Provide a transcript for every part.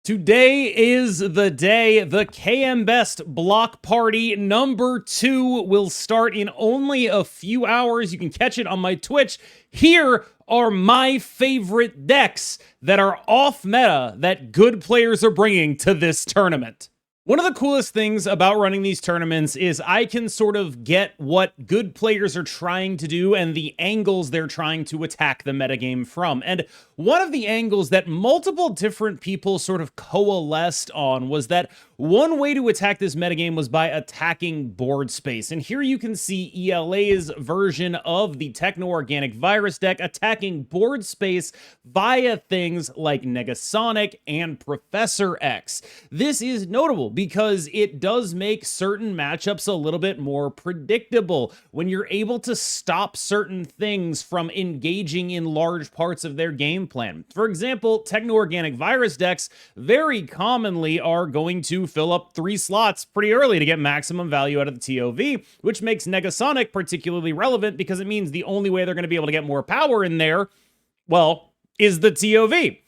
Today is the day. The KMBest Block Party number 2 will start in only a few hours. You can catch it on my Twitch. Here are my favorite decks that are off meta that good players are bringing to this tournament. One of the coolest things about running these tournaments is I can sort of get what good players are trying to do and the angles they're trying to attack the metagame from. And one of the angles that multiple different people sort of coalesced on was that one way to attack this metagame was by attacking board space. And here you can see ELA's version of the Techno-Organic Virus deck attacking board space via things like Negasonic and Professor X. This is notable because it does make certain matchups a little bit more predictable when you're able to stop certain things from engaging in large parts of their game plan. For example, Techno-Organic Virus decks very commonly are going to fill up 3 slots pretty early to get maximum value out of the TOV, which makes Negasonic particularly relevant because it means the only way they're going to be able to get more power in there, well, is the TOV.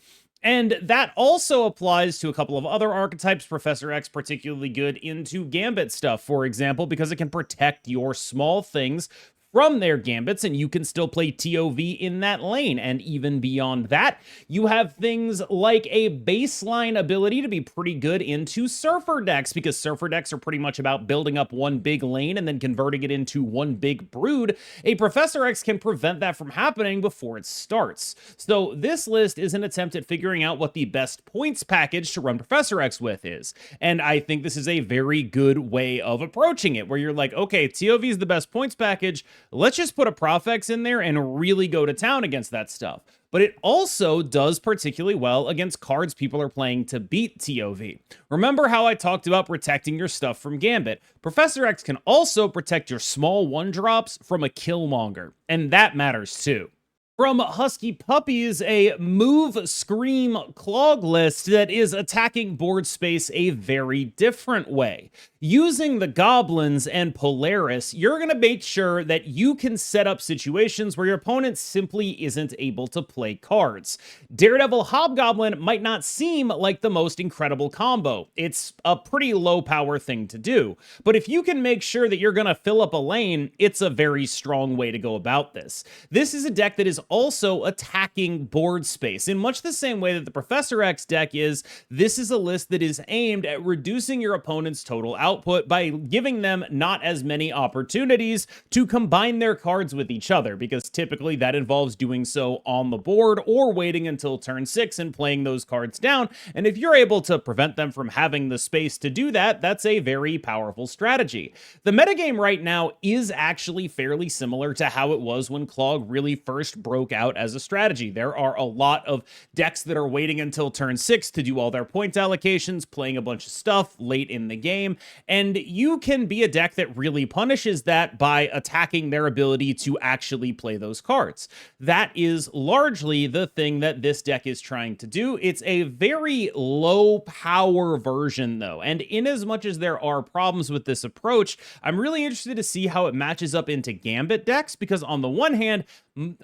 And that also applies to a couple of other archetypes. Professor X particularly good into Gambit stuff, for example, because it can protect your small things from their gambits, and you can still play TOV in that lane. And even beyond that, you have things like a baseline ability to be pretty good into Surfer decks, because Surfer decks are pretty much about building up one big lane and then converting it into one big brood. A Professor X can prevent that from happening before it starts. So this list is an attempt at figuring out what the best points package to run Professor X with is. And I think this is a very good way of approaching it, where you're like, okay, TOV is the best points package. Let's just put a Prof X in there and really go to town against that stuff. But it also does particularly well against cards people are playing to beat TOV. Remember how I talked about protecting your stuff from Gambit? Professor X can also protect your small 1-drops from a Killmonger, and that matters too. From Husky Puppies, a move, scream, clog list that is attacking board space a very different way. Using the Goblins and Polaris, you're going to make sure that you can set up situations where your opponent simply isn't able to play cards. Daredevil Hobgoblin might not seem like the most incredible combo. It's a pretty low power thing to do. But if you can make sure that you're going to fill up a lane, it's a very strong way to go about this. This is a deck that is also attacking board space in much the same way that the Professor X deck is. This is a list that is aimed at reducing your opponent's total output by giving them not as many opportunities to combine their cards with each other, because typically that involves doing so on the board or waiting until turn 6 and playing those cards down. And if you're able to prevent them from having the space to do that, that's a very powerful strategy. The metagame right now is actually fairly similar to how it was when Clog really first broke out as a strategy. There are a lot of decks that are waiting until turn 6 to do all their point allocations, playing a bunch of stuff late in the game, and you can be a deck that really punishes that by attacking their ability to actually play those cards. That is largely the thing that this deck is trying to do. It's a very low power version though, and in as much as there are problems with this approach, I'm really interested to see how it matches up into Gambit decks, because on the one hand,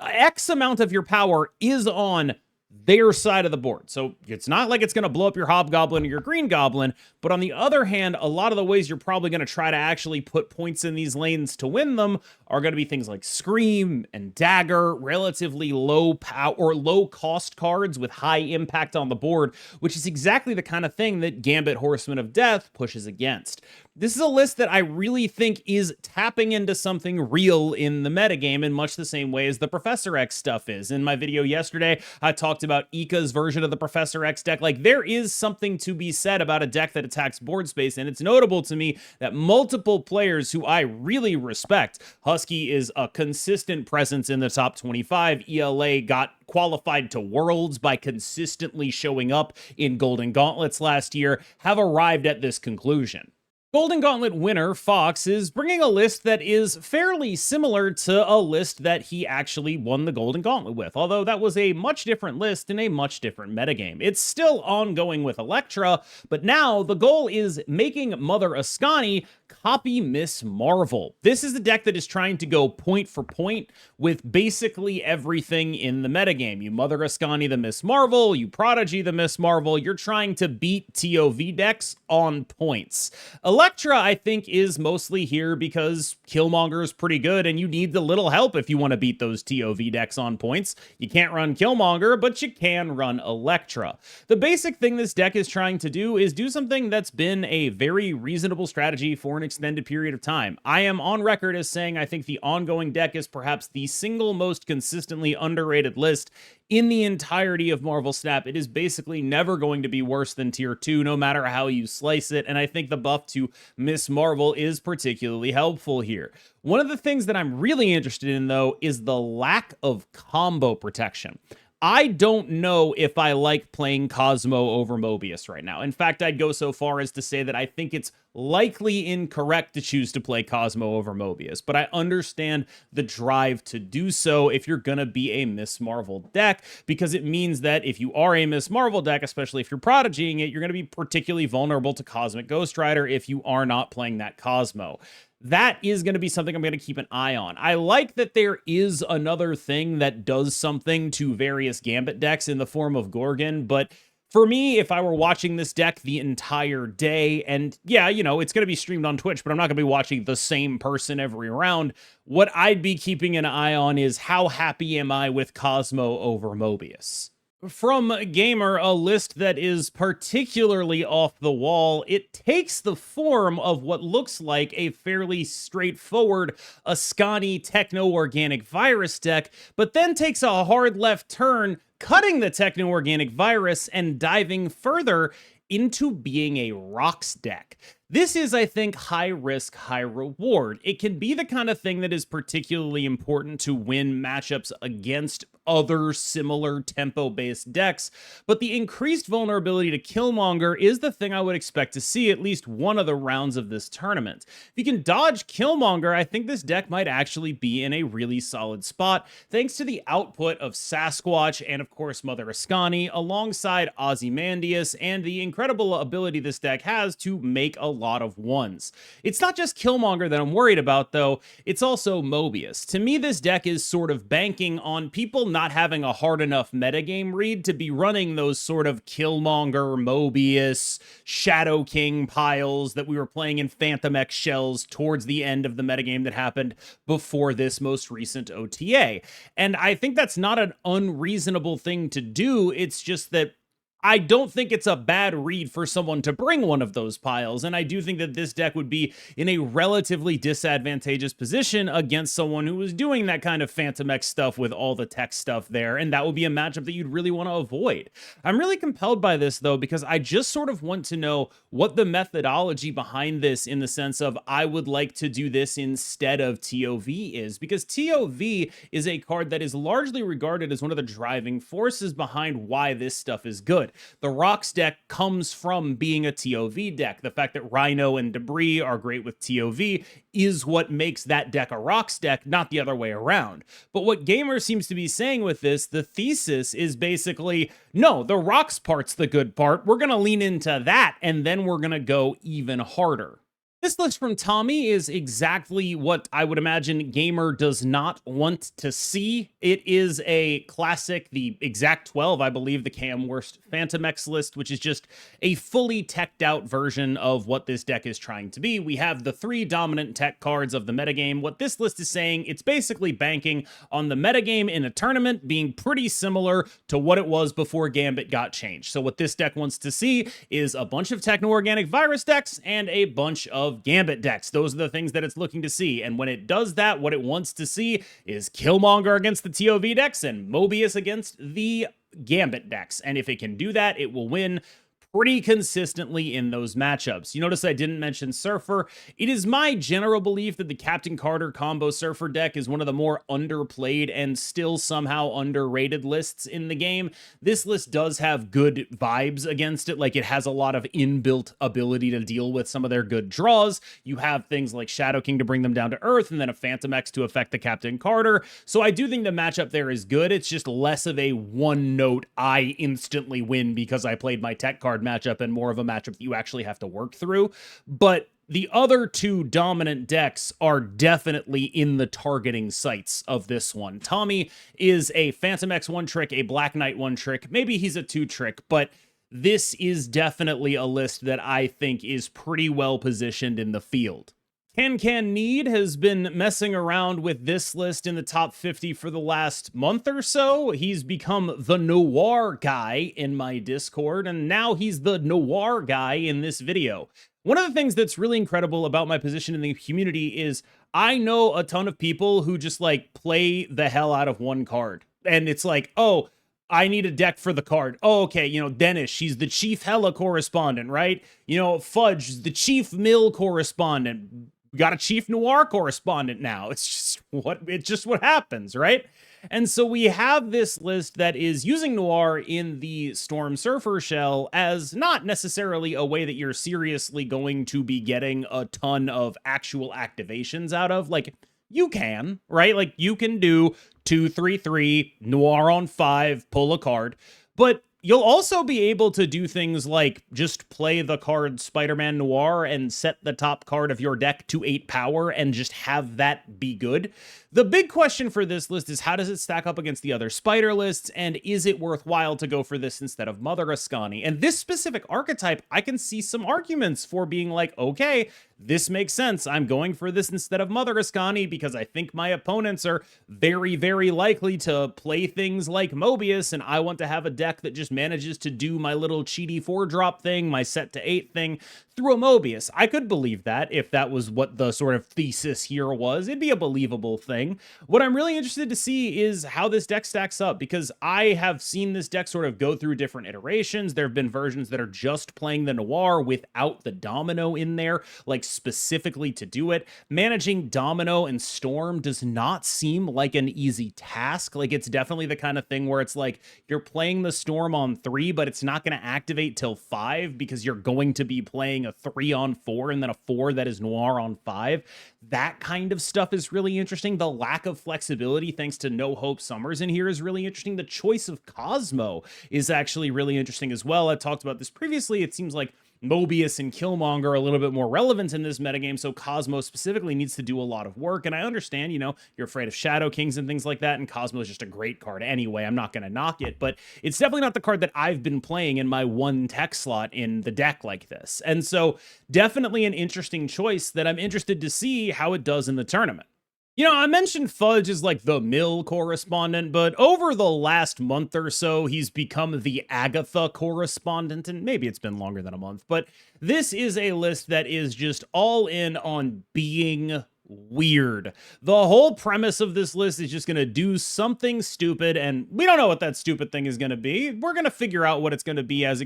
X amount of your power is on their side of the board. So it's not like it's going to blow up your Hobgoblin or your Green Goblin, but on the other hand, a lot of the ways you're probably going to try to actually put points in these lanes to win them are going to be things like Scream and Dagger, relatively low power or low cost cards with high impact on the board, which is exactly the kind of thing that Gambit Horseman of Death pushes against. This is a list that I really think is tapping into something real in the metagame in much the same way as the Professor X stuff is. In my video yesterday, I talked about Ika's version of the Professor X deck. Like, there is something to be said about a deck that attacks board space, and it's notable to me that multiple players who I really respect, Husky is a consistent presence in the top 25, ELA got qualified to Worlds by consistently showing up in Golden Gauntlets last year, have arrived at this conclusion. Golden Gauntlet winner Fox is bringing a list that is fairly similar to a list that he actually won the Golden Gauntlet with, although that was a much different list in a much different metagame. It's still ongoing with Elektra, but now the goal is making Mother Ascani copy Miss Marvel. This is the deck that is trying to go point for point with basically everything in the metagame. You Mother Ascani the Miss Marvel, you Prodigy the Miss Marvel, you're trying to beat TOV decks on points. Elektra, I think, is mostly here because Killmonger is pretty good, and you need a little help if you want to beat those TOV decks on points. You can't run Killmonger, but you can run Elektra. The basic thing this deck is trying to do is do something that's been a very reasonable strategy for an extended period of time. I am on record as saying I think the ongoing deck is perhaps the single most consistently underrated list in the entirety of Marvel Snap. It is basically never going to be worse than tier 2, no matter how you slice it, and I think the buff to Miss Marvel is particularly helpful here. One of the things that I'm really interested in, though, is the lack of combo protection. I don't know if I like playing Cosmo over Mobius right now. In fact, I'd go so far as to say that I think it's likely incorrect to choose to play Cosmo over Mobius, but I understand the drive to do so if you're gonna be a Miss Marvel deck, because it means that if you are a Miss Marvel deck, especially if you're prodigying it, you're gonna be particularly vulnerable to Cosmic Ghost Rider if you are not playing that Cosmo. That is going to be something I'm going to keep an eye on. I like that there is another thing that does something to various Gambit decks in the form of Gorgon, but for me, if I were watching this deck the entire day, and yeah, you know, it's going to be streamed on Twitch, but I'm not going to be watching the same person every round, what I'd be keeping an eye on is how happy am I with Cosmo over Mobius. From Gamer, a list that is particularly off the wall. It takes the form of what looks like a fairly straightforward Ascani techno-organic virus deck, but then takes a hard left turn, cutting the techno-organic virus and diving further into being a rocks deck. This is, I think, high risk, high reward. It can be the kind of thing that is particularly important to win matchups against other similar tempo-based decks, but the increased vulnerability to Killmonger is the thing I would expect to see at least one of the rounds of this tournament. If you can dodge Killmonger, I think this deck might actually be in a really solid spot, thanks to the output of Sasquatch and, of course, Mother Ascani, alongside Ozymandias, and the incredible ability this deck has to make a lot of ones. It's not just Killmonger that I'm worried about, though, it's also Mobius. To me, this deck is sort of banking on people not having a hard enough metagame read to be running those sort of Killmonger, Mobius, Shadow King piles that we were playing in Phantom X shells towards the end of the metagame that happened before this most recent OTA. And I think that's not an unreasonable thing to do, it's just that I don't think it's a bad read for someone to bring one of those piles, and I do think that this deck would be in a relatively disadvantageous position against someone who was doing that kind of Phantom X stuff with all the tech stuff there, and that would be a matchup that you'd really want to avoid. I'm really compelled by this, though, because I just sort of want to know what the methodology behind this in the sense of I would like to do this instead of TOV is, because TOV is a card that is largely regarded as one of the driving forces behind why this stuff is good. The Rocks deck comes from being a TOV deck. The fact that Rhino and Debris are great with TOV is what makes that deck a Rocks deck, not the other way around. But what Gamer seems to be saying with this, the thesis is basically, no, the Rocks part's the good part. We're going to lean into that, and then we're going to go even harder. This list from Tommy is exactly what I would imagine Gamer does not want to see. It is a classic, the exact 12, I believe, the KM Worst Phantom X list, which is just a fully teched out version of what this deck is trying to be. We have the 3 dominant tech cards of the metagame. What this list is saying, it's basically banking on the metagame in a tournament being pretty similar to what it was before Gambit got changed. So what this deck wants to see is a bunch of techno-organic virus decks and a bunch of Gambit decks. Those are the things that it's looking to see. And when it does that, what it wants to see is Killmonger against the TOV decks and Mobius against the Gambit decks. And if it can do that, it will win pretty consistently in those matchups. You notice I didn't mention Surfer. It is my general belief that the Captain Carter combo Surfer deck is one of the more underplayed and still somehow underrated lists in the game. This list does have good vibes against it. Like, it has a lot of inbuilt ability to deal with some of their good draws. You have things like Shadow King to bring them down to earth, and then a Phantom X to affect the Captain Carter. So I do think the matchup there is good. It's just less of a one note, I instantly win because I played my tech card matchup, and more of a matchup that you actually have to work through. But the other two dominant decks are definitely in the targeting sights of this one. Tommy is a Phantom X 1-trick, a Black Knight 1-trick. Maybe he's a 2-trick, but this is definitely a list that I think is pretty well positioned in the field. Can Need has been messing around with this list in the top 50 for the last month or so. He's become the Noir guy in my Discord, and now he's the Noir guy in this video. One of the things that's really incredible about my position in the community is I know a ton of people who just like play the hell out of one card. And it's like, oh, I need a deck for the card. Oh, okay, you know, Dennis, she's the Chief Hella correspondent, right? You know, Fudge, the Chief Mill correspondent. We got a Chief Noir correspondent now. It's just what happens, right? And so we have this list that is using Noir in the Storm Surfer shell as not necessarily a way that you're seriously going to be getting a ton of actual activations out of. Like, you can, right? Like, you can do 2/3/3 Noir on 5, pull a card, but you'll also be able to do things like just play the card Spider-Man Noir and set the top card of your deck to 8 power and just have that be good. The big question for this list is, how does it stack up against the other Spider lists, and is it worthwhile to go for this instead of Mother Ascani? And this specific archetype, I can see some arguments for being like, okay, this makes sense. I'm going for this instead of Mother Ascani because I think my opponents are very, very likely to play things like Mobius, and I want to have a deck that just manages to do my little cheaty 4-drop thing, my set to 8 thing, through a Mobius. I could believe that if that was what the sort of thesis here was. It'd be a believable thing. What I'm really interested to see is how this deck stacks up, because I have seen this deck sort of go through different iterations. There have been versions that are just playing the Noir without the Domino in there, like specifically to do it. Managing Domino and Storm does not seem like an easy task. Like, it's definitely the kind of thing where it's like you're playing the Storm on 3, but it's not going to activate till 5 because you're going to be playing a 3 on 4 and then a 4 that is Noir on 5. That kind of stuff is really interesting. The lack of flexibility thanks to No Hope Summers in here is really interesting. The choice of Cosmo is actually really interesting as well. I talked about this previously. It seems like Mobius and Killmonger are a little bit more relevant in this metagame, so Cosmo specifically needs to do a lot of work. And I understand, you know, you're afraid of Shadow Kings and things like that, and Cosmo is just a great card anyway. I'm not going to knock it, but it's definitely not the card that I've been playing in my one tech slot in the deck like this. And so definitely an interesting choice that I'm interested to see how it does in the tournament. You know, I mentioned Fudge is like the Mill correspondent, but over the last month or so, he's become the Agatha correspondent, and maybe it's been longer than a month, but this is a list that is just all in on being weird. The whole premise of this list is just going to do something stupid, and we don't know what that stupid thing is going to be. We're going to figure out what it's going to be as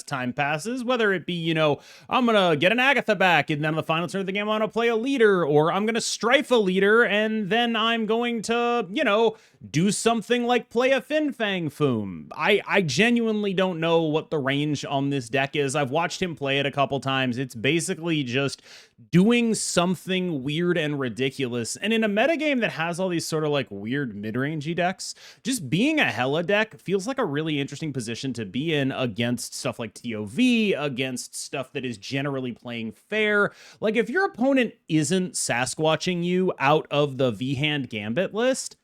time passes, whether it be, you know, I'm going to get an Agatha back, and then on the final turn of the game, I'm going to play a leader, or I'm going to strife a leader, and then I'm going to, you know, do something like play a Fin Fang Foom. I genuinely don't know what the range on this deck is. I've watched him play it a couple times. It's basically just doing something weird and ridiculous. And in a metagame that has all these sort of like weird mid-rangey decks, just being a Hella deck feels like a really interesting position to be in against stuff like TOV, against stuff that is generally playing fair. Like, if your opponent isn't Sasquatching you out of the V-Hand Gambit list,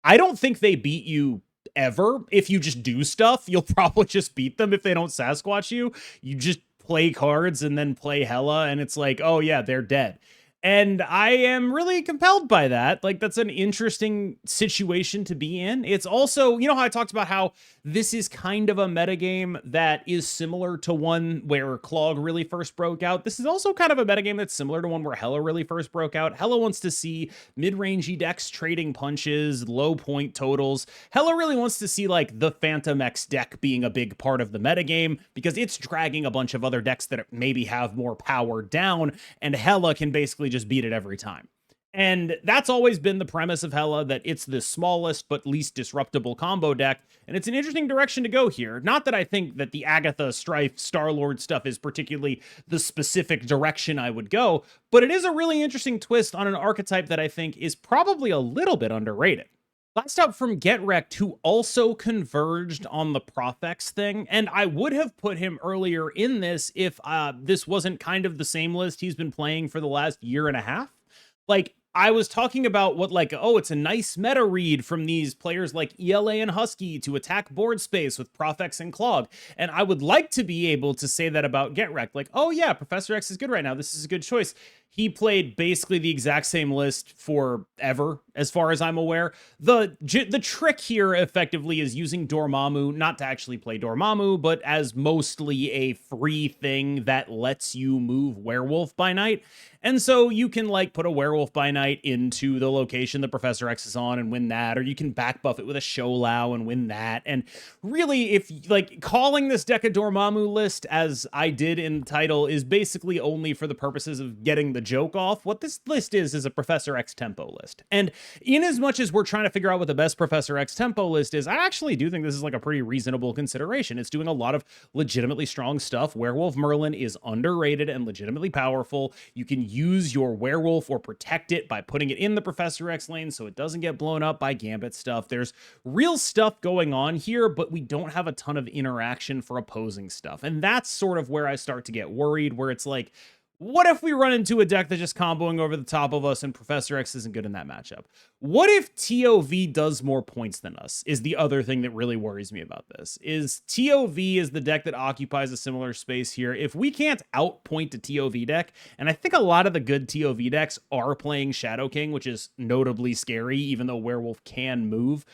I don't think they beat you ever. If you just do stuff, you'll probably just beat them if they don't Sasquatch you. You just play cards and then play Hella, and it's like, oh yeah, they're dead. And I am really compelled by that. Like, that's an interesting situation to be in. It's also, you know how I talked about how this is kind of a metagame that is similar to one where Clog really first broke out. This is also kind of a metagame that's similar to one where Hela really first broke out. Hela wants to see mid-rangey decks trading punches, low point totals. Hela really wants to see like the Phantom X deck being a big part of the metagame because it's dragging a bunch of other decks that maybe have more power down, and Hela can basically just beat it every time. And that's always been the premise of Hela, that it's the smallest but least disruptible combo deck, and it's an interesting direction to go here. Not that I think that the Agatha, Strife, Star-Lord stuff is particularly the specific direction I would go, but it is a really interesting twist on an archetype that I think is probably a little bit underrated. Last up from Get Wrecked, who also converged on the Profex thing, and I would have put him earlier in this if this wasn't kind of the same list he's been playing for the last year and a half. Like, I was talking about what, like, oh, it's a nice meta read from these players like ELA and Husky to attack board space with Profex and Clog. And I would like to be able to say that about Get Wrecked. Like, oh yeah, Professor X is good right now. This is a good choice. He played basically the exact same list forever, as far as I'm aware. The trick here, effectively, is using Dormammu, not to actually play Dormammu, but as mostly a free thing that lets you move Werewolf by Night. And so you can, like, put a Werewolf by Night into the location that Professor X is on and win that, or you can back buff it with a Shou-Lao and win that. And really, if, like, calling this deck a Dormammu list, as I did in the title, is basically only for the purposes of getting the joke off. What this list is a Professor X tempo list. And in as much as we're trying to figure out what the best Professor X tempo list is, I actually do think this is like a pretty reasonable consideration. It's doing a lot of legitimately strong stuff. Werewolf Merlin is underrated and legitimately powerful. You can use your werewolf or protect it by putting it in the Professor X lane so it doesn't get blown up by Gambit stuff. There's real stuff going on here, but we don't have a ton of interaction for opposing stuff. And that's sort of where I start to get worried, where it's like, what if we run into a deck that's just comboing over the top of us and Professor X isn't good in that matchup? What if TOV does more points than us is the other thing that really worries me about this. Is TOV is the deck that occupies a similar space here. If we can't outpoint a TOV deck, and I think a lot of the good TOV decks are playing Shadow King, which is notably scary, even though Werewolf can move,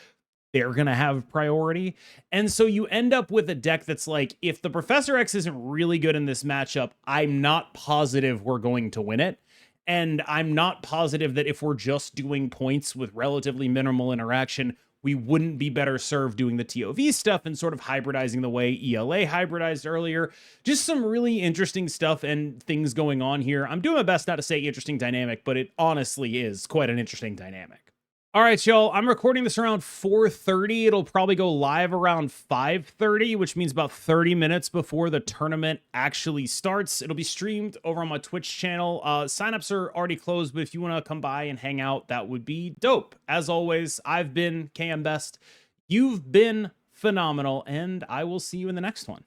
they're going to have priority. And so you end up with a deck that's like, if the Professor X isn't really good in this matchup, I'm not positive we're going to win it. And I'm not positive that if we're just doing points with relatively minimal interaction, we wouldn't be better served doing the TOV stuff and sort of hybridizing the way ELA hybridized earlier. Just some really interesting stuff and things going on here. I'm doing my best not to say interesting dynamic, but it honestly is quite an interesting dynamic. All right, y'all, I'm recording this around 4:30. It'll probably go live around 5:30, which means about 30 minutes before the tournament actually starts. It'll be streamed over on my Twitch channel. Signups are already closed, but if you want to come by and hang out, that would be dope. As always, I've been KMBest. You've been phenomenal, and I will see you in the next one.